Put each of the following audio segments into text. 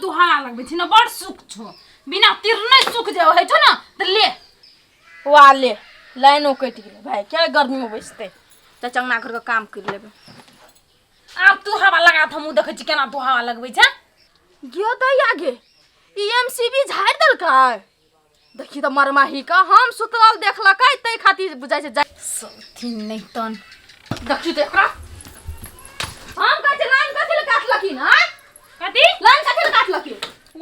दुहा लगबे छी न बड़ सुख छो बिना तीर नहीं सुख जाओ है छो न त ले वा ले लाइनो कट गेले भाई क्या गर्मी में बैसते त चंगना घर का काम कर लेबे अब तू हवा लगा त हमू देखे छी केना तू हवा लगबे छ गियो त आगे ईएमसीबी झाड़ दल का देखी त मरमाही का हम सुतल देखलकै तै खातिर बुझाइ छै सथी नहीं तन देखी त एकरा हम कहै लाइन कथि काटलकी न कथि लाइन कथि काटलकी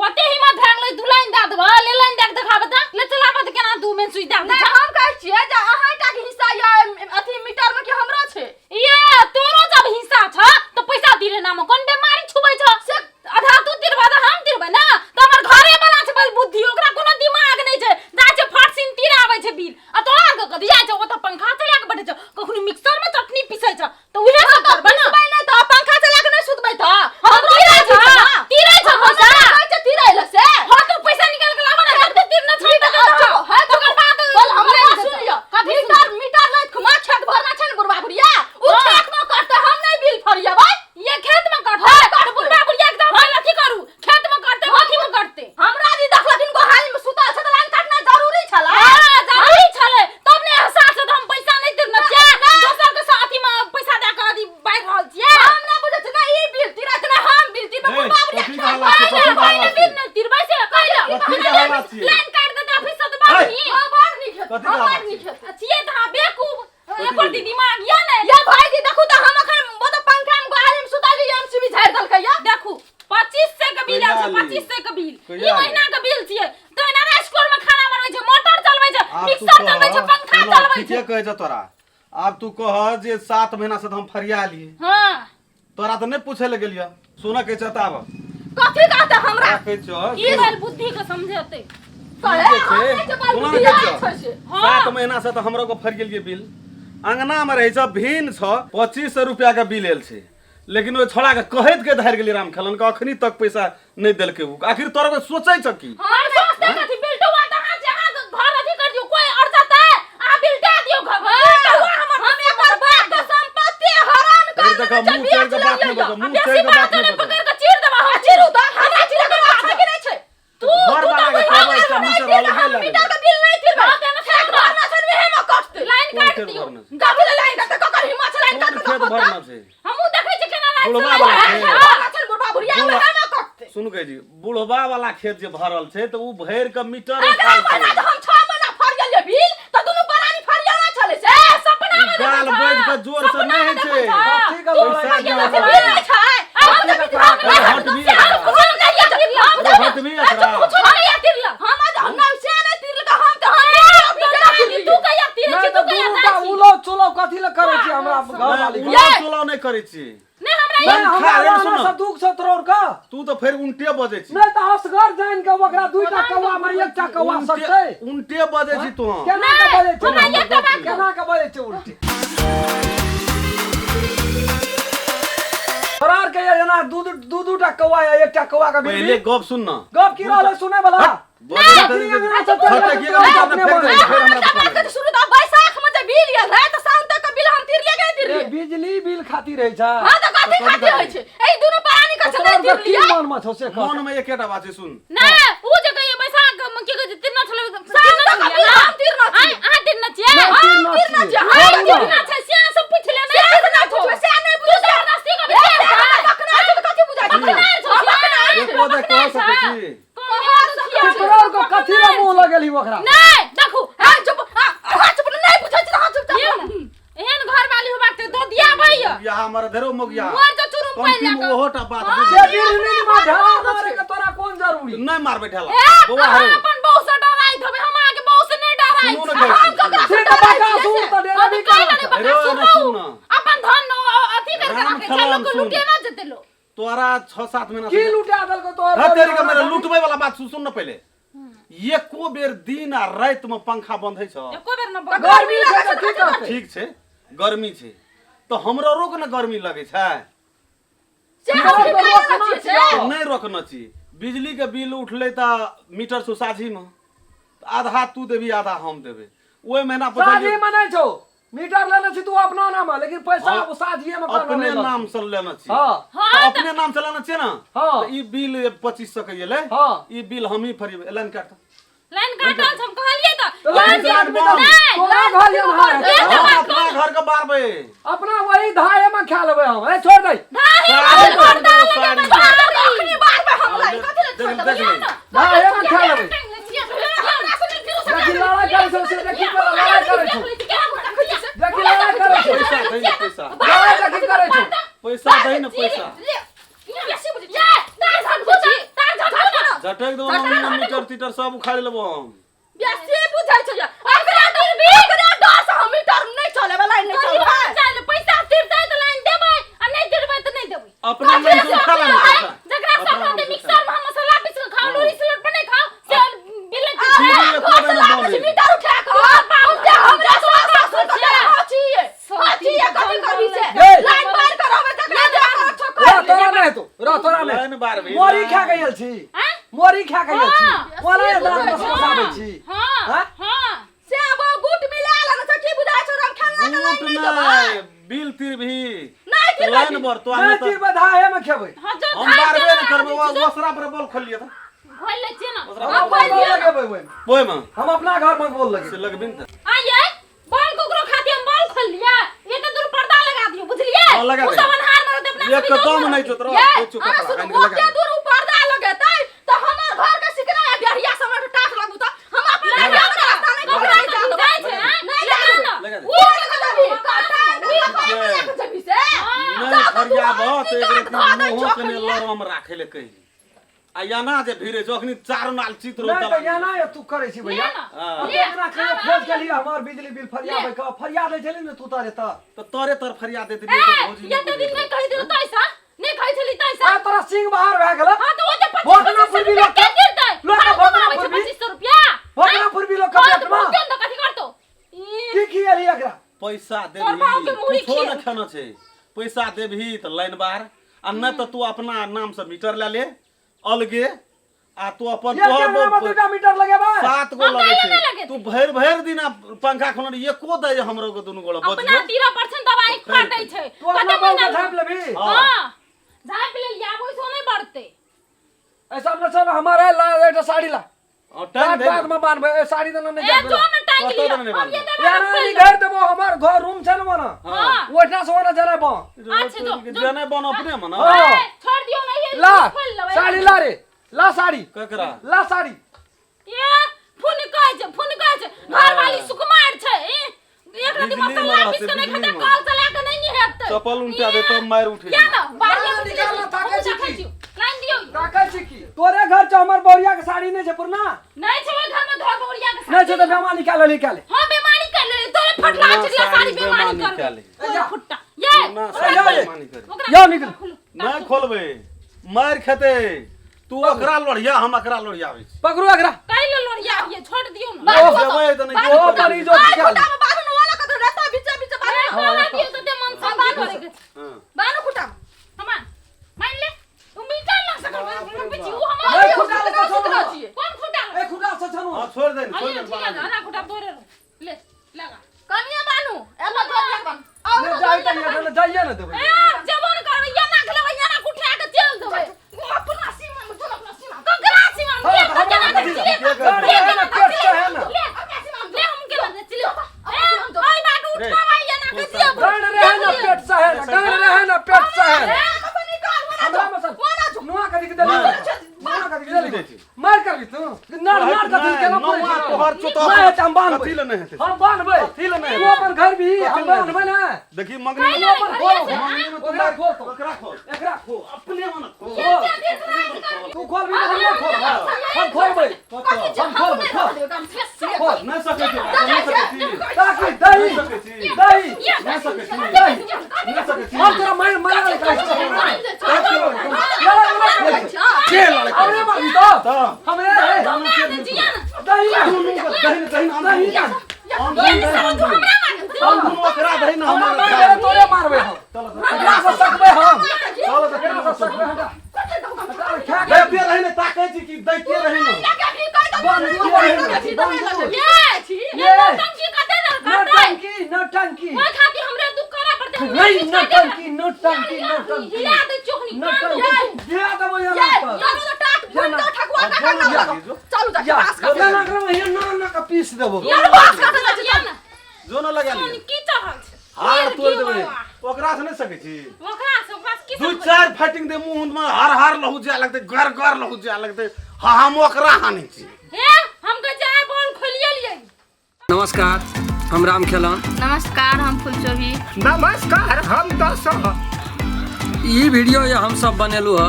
ओते ही मत भाग ले दुलाइन दा देबा ले लाइन देख देखाबे त ले चलाबे त केना दू में सुई दा दे हम कहै छियै जे अहाँ टा के हिस्सा या अथी मीटर में कि हमरा छै ये तोरो जब हिस्सा छ त पैसा दिले नाम कोन बेमारी छुबै छ से आधा तू तिरबा त हम तिरबे ना त हमर घरे वाला छै बल बुद्धि ओकरा कोनो दिमाग नै छै जाय छै फटसिन तीर आबै छै बिल आ तोरा के कथि जाय छै ओत पंखा चला के बैठे छ कखनी मिक्सर में चटनी पीसै छ त उहे सब करबे ना नै त पंखा चला के नै सुतबै त हम तीरै छ पैसा कहै तीरै ल से हां तो पैसा निकाल के लाबा ना त तीर न छै त है तो बात बोल हमरा सुनियो कथि मीटर लाइट खुमा खेत भरना छै न बुढ़वा बुढ़िया उ खेत में करते हम नै बिल फरियाबै ये खेत में काटते काट बुढ़वा बुढ़िया एकदम अथी करू खेत में काटते अथी में काटते हमरा जी देखलखिन को हाल में सुतल छै त लाइन काटना जरूरी छला हां जरूरी छले तब ने एहसास से हम पैसा नै तिरना छै दोसर के साथी में पैसा दे के अथी बाइ रहल छियै हम ना बुझै छै ना ई बिल तिरत ना हम बिल तिरबे बुढ़वा बुढ़िया बिल नै तिरबै से कहला लाइन काट दे ऑफिस से बानी हां बाहर नहीं खेत हम बाहर नहीं खेत छियै त बेकूफ एकर दिमाग या नै या भाईजी देखू त हम अखन वो त पंखा में गाली में सुतल एमसीबी झाड़ दलकै या देखू 2500 के बिल आछे 2500 के बिल ई महीना के बिल छियै तो ना स्कूल में खाना बनबै छै मोटर चलबै छै मिक्सर चलबै छै पंखा चलबै छै ठीके कहै छ तोरा अब तू कह जे 7 महीना से हम फरिया ली हां तोरा त नै पूछे ले गेलियो सुन के चताब कथि कहते हमरा कहै छ ई भेल बुद्धि के समझेते करे सुन के छ 7 महीना से त हमरो को फर गेलिए बिल अंगना में रही छ भीन छ 2500 रुपया के बिल एल छै लेकिन वो छोड़ा के कहैत के धर गेली राम खलन का अखनी तक पैसा नै देलके उ आखिर तोरा को सोचै छ की हां सोचते कथि बिल तो जहां घर अथी कर दियो कोई अड़ जाता है आ बिल दे दियो घर हम एकर बात संपत्ति हरान कर देखा मुंह चढ़ के बात नै बता मुंह चढ़ के बात नै बता पकड़ के चीर देबा हम चिरू त हमरा चिरू के बात छै कि नै छै तू घर वाला के कहबै त मीटर वाला के लगे मीटर के बिल नै तिरबे खेत भरना छै वे में कटते लाइन काट दियो गाबे लाइन काट ककर हिम्मत छै लाइन काट खेत भरना छै हमहु देखै छी केना लाइन बुढ़वा वाला चल बुढ़वा बुढ़िया में कटते सुन के जी बुढ़वा वाला खेत जे भरल छै त उ भैर के मीटर हम 6 महीना फर गेलिए बिल त दुनु परानी फरियाना छले से सपना में गाल बज के जोर से नै छै कथि के पैसा बिल देबा नै छै हम हट भी हट भी एकरा हम से नै तिरल का हम त तू कहिया तीर नहीं छी तो तू कहिया दूर का उलो चुलो कथि ले करे छी हमरा घर वाली उला चुला नै करै छी नहीं हमरा नहीं खा हमरा सुन। ना से दुख से तोर का तू तो फिर उल्टे बजे छी नहीं तो असगर जान के ओकरा दुईटा कौवा में एकटा कौवा सकते उल्टे बजे छी तू केना के बजे छी हमरा एकटा बात केना के बजे छी उल्टे फरार के जना दूटा कौवा या एकटा कौवा का पहले गप सुन न गप की रहले सुने वाला बजे फिर शुरू त बैसाख में जे बिल आयल है त साउन तक का बिल हम तिरले गए तिरले बिजली बिल खातिर रह जा हां त कथि खातिर होय छै ए दुनु परानी का छले की तिरलिया मन में छौ से मन में एकेटा बात छै सुन ना उ जे कहिया बैसाख में की कहै तिरना छले साउन तक का बिल हम तिरना छी आ तिरना छियै नहीं, तिरना छी हां हां तिरना छै से सब पूछ ले से ना पूछबे से नै पूछबे जबरदस्ती के कखना छै कथि बुझाइ छै एको दे कह सकै छी तोर को कथि रे मुंह लगेली ओकरा नहीं देखू हां चुप नै बुझै छी हां चुप एहन घर वाली होबाक ते दो दिया भैया या हमर धरो मोगिया मोर तो चुरुम कम पहले की ओहोटा बात से बुझ बिजली में ढला मारे के तोरा कोन जरूरी नै मार बैठला बौआ हम हरे अपन बहू से डराई थबे हम आगे बहू से नहीं डराई सुनो न गई से तो बाका सूर तो डेरा भी कर हेरो न सुन न अपन धन अथी करके राम रखे खलाम चलो को सुन। लुटे ना जते लो तोरा 6-7 महीना की लुटा दल को तोर तेरे के मेरे लुटबै वाला बात सुन न पहले एको बेर दिन आ रात में पंखा बंद है छ एको बेर न गर्मी छै त की करते ठीक छै गर्मी छै तो हमरो रोक न गर्मी लगे छै नहीं रोकना चाहिए बिजली के बिल उठले त मीटर सोसाझी में आधा तू देबी आधा हम देबे ओए महीना शादी में नहीं छौ मीटर लेना छी तू अपना नाम है, लेकिन पैसा हाँ, साजिए में अपने नाम से लेना चाहिए। हाँ तो अपने नाम से लेना चाहिए ना। हाँ। तो ई बिल 2500 के ले। हाँ। ई बिल हम ही फरी लाइन काट। लाइन काटल हम कहलिए तो तो लाइन लाइन काट काट मीटर तोरा घर ये है हम अपना घर के बारबे। अपना वही धाए में खा लेबे हम। ए छोड़ दे धाहे साड़ी साड़ी अखनी बार में हम लाई कथि ले देख ले। धाए में खा लेबे। देखी लड़ाई करे छौ से, देखी लड़ाई करे छौ, देखी लड़ाई करे छौ, पैसा दे ना पैसा। लड़ाई देखी करे छौ। पैसा दे ना पैसा। झटक दो मीटर तीटर सब उखाड़ लेबो हम। बेसी बुझाइ छ एकरा डर भी एकरा डर से हम मीटर नहीं चले वाला नहीं चले पैसा तीरतै त लाइन देबै आ नहीं तीरबै त नहीं देबै। अपना मन से उठा लेना पैसा। जकरा सब कहते मिक्सर में हम मसाला पीस के खाओ लोरी सिलट पर नहीं खाओ से बिल मीटर उठा के हमरा सोचिए कथि करबी से लाइन पार करबे तकरा तोरा नहीं तो तोरा नहीं लाइन बार भी। मोरी खा गइल छी, मोरी खा गइल छी, कोला दाल में फसाबै छी। हां हां से अब गुट मिला ल न की बुझाइ छ हम खाना के ऊट नहीं नहीं बिल तीर भी नहीं तीर लाइन बर तो नहीं तीर बधाए में खेबै। हां जो हम बारबे न करबो वसरा पर बोल खोलिए त खोल ले छी ना हम बोल लगेबै ओइ में। ओइ में हम अपना घर में बोल लगे से लगबिन त आइए बॉल कुकरो खाती हम बॉल खोल लिया ये तो दूर पर्दा लगा दियो बुझलिए हां लगा दे। सब अनहार मार दे अपना ये कदम नहीं तो तोरा चुप अरे कर सुन कान वो लगा के दूर पर्दा लगेतै त हमर घर के सिकरा है बिहरिया समय टाट लगू त हम अपना घर में रास्ता नहीं पकड़ाई जा जाय छै नहीं लगा लगा दे। वो लगा दे काटा वो अपना जबी से नहीं फरिया बहुत एक मुंह के ने लरम राखे ले कहि आ याना जे भीरे जखनी चार नाल चित्र नहीं उतर तो या ना तू करे छी भैया। हां अब एकरा कहियो खोज के लिए हमार बिजली बिल फरियाद के फरियाद है चली न तू तारे त तो तोरे तर फरियाद देती तो भौजी ये तो दिन नहीं कहि दियो तैसा नहीं कहि छली तैसा आ तोरा सिंह बाहर भए गेल। हां तो वो तो भोटना पूर्वी लोग के गिरतै लोग के भोटना पूर्वी 2500 रुपया भोटना पूर्वी लोग के पेट में तो कथि करतो की खियली एकरा। पैसा तोर माँ के मुड़ी देबही कुछो खिए। न खाना छै पैसा देबही त लाइन बार आ न त तू अपना नाम से मीटर ले ले अलगे आ तू अपन ये कैमरा में तोहर 2 मीटर लगेबा। 7 गो हम लगे काहे नहीं छै लगे तू भर दिन पंखा खोल एको दे हमरो के दुनु गोला बच अपना 13% दवाई फाटै छै तू अपना बाल में झाप लेबी। हां झाप ले लिया वो सो नहीं बढ़ते ऐसा न चल हमारे ला एक साड़ी ला और टाइम दे बाद में बांधबे ए साड़ी देना नहीं ए जाबे। जो न टाइम कतो लिया देने हम ये बांधे। दवा यार नहीं घर देबो हमार घर रूम छै न बना हां ओठना से ओना जरा बा। अच्छा जो जने बन अपने मन हाँ। छोड़ दियो ना ये ला खोल लो साड़ी ला रे ला साड़ी ककरा ला साड़ी ये फुन कहै छै घर वाली सुकुमार छै एक रात बिजली मसाला में पीस के रहते, नहीं बिजली खते में। कॉल चला के नहीं हेतै चप्पल उल्टा दे तो मार उठे क्या ना बाहर ना, निकल निकाल ना, ताके छी की। लाइन दियो ताकै छी की तोरे घर छ हमर बोरिया के साड़ी नहीं छै पुरना नहीं छै ओइ घर में धर बोरिया के नहीं छै त बेमा निकाले हां बेमानी कर ले तोरे फटला पुरना चिड़िया साड़ी साड़ी बेमानी बेमानी कर कर ले। ले फुट्टा ये ना अरे साड़ी जा ये। बेईमानी करे। ओकरा या निकल। खोलो। नहीं खोलबे मार खेते तू ओकरा लोड़िया हम एकरा लोड़ियावे छी पकड़ू एकरा। कई ले लोरिया ये छोड़ दियो ना ओ देबै त नहीं ओ करी जो निकाल। खुटा में बांधने वाला का तो रहता बीच बीच अरे बोला दियो तो ते मन से बात करे के हां बांधो खुटा में। हमान मान ले तू मीटर ना सकल बिची वो नहीं, हमारे खुटा ले तो छोड़ दो। कौन खुटा ए खुदा से छनु हां छोड़ दे छोड़ आइए दे ठीक है ना खुटा तोरे ले लगा कनिया बानू एला धर लगन ले जाई त ये जाइए न देबै। ए जबन करबै या ना खलेबै या ना उठा के चल देबै अपना सीमा में चल अपना सीमा तो ग्रासी में हाँ, ले तो तो हमारा चला कथी ले गाड़ी है ना पेट से है ना। ले अपना सीमा ले हम के लगे चले ए ओइ बात उठवा या ना के दियो गाड़ रहे ना पेट से है ना गाड़ रहे ना पेट से है। अपन निकाल हमरा में सब वाला जो नुआ कदी के देली नुआ कदी के देली मार करबी तू नार नार कदी के ना नौवा तोहर चोता मैं हम बांधबै कथी ले नहीं हेतै हम बांधबै कथी ले नहीं तू अपन घर भी हम बांधबै ना देखी मंगनी में नहीं, अपन नहीं, खोल नहीं, मंगनी में ओ तू मार खोल तो एकरा खोल एकरा खो अपने मन खोल तू खोल भी हम ना खोल हम खोलबै हम खोलबै खोल खोल नहीं सकै छी नहीं सकै छी ताकि दही नहीं सकै छी दही नहीं सकै छी दही नहीं सकै छी हम तोरा मार मार के लड़के अरे बाबू तो तो हम ए दही दुनू के दही दही हम दही हम दुनू एकरा दही ना हम हमारा तोरे मारबै हम एकरा से सकबै हम चलो तो एकरा से सकबै हम खा के दैते रही ने ताकै छी कि दैते रही ने बंद कर रहे हैं ये छी ये टंकी कते दर ना नौटंकी नौटंकी ओए खाती हमरे दुख करा पड़ते नहीं नौटंकी नौटंकी नौटंकी हिला दे चोखनी नौटंकी दिया तो वो ये यहाँ यारो तो टाट भून दो ठकुआ का करना चलो जा या पास कर ना ना मैं ना ना का पीस देबो यार बात करते जा ना जो न लगा सोन ली की चढ़ल छै हार तोड़ देबे ओकरा से नहीं सकै छी ओकरा की दू चार फाइटिंग दे मुंह में हर हर लहू जा लगते घर घर लहू जा लगते हम ओकरा हानि छी हे हम के जाय बोल खोलिए लिए नमस्कार हम राम खेलन। नमस्कार हम फुलचोभी। नमस्कार हम दस ये वीडियो ये हम सब बनेलू है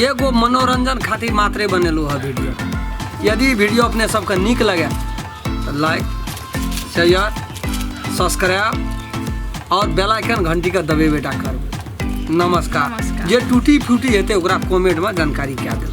एगो मनोरंजन खातिर मात्रे बनेलू है वीडियो। यदि वीडियो अपने सबके नीक लगे तो लाइक शेयर सब्सक्राइब और बेल आइकन घंटी का दबेबेटा करबे। नमस्कार। जे टूटी फूटी हेते ओकरा कमेंट में जानकारी क्या देबै।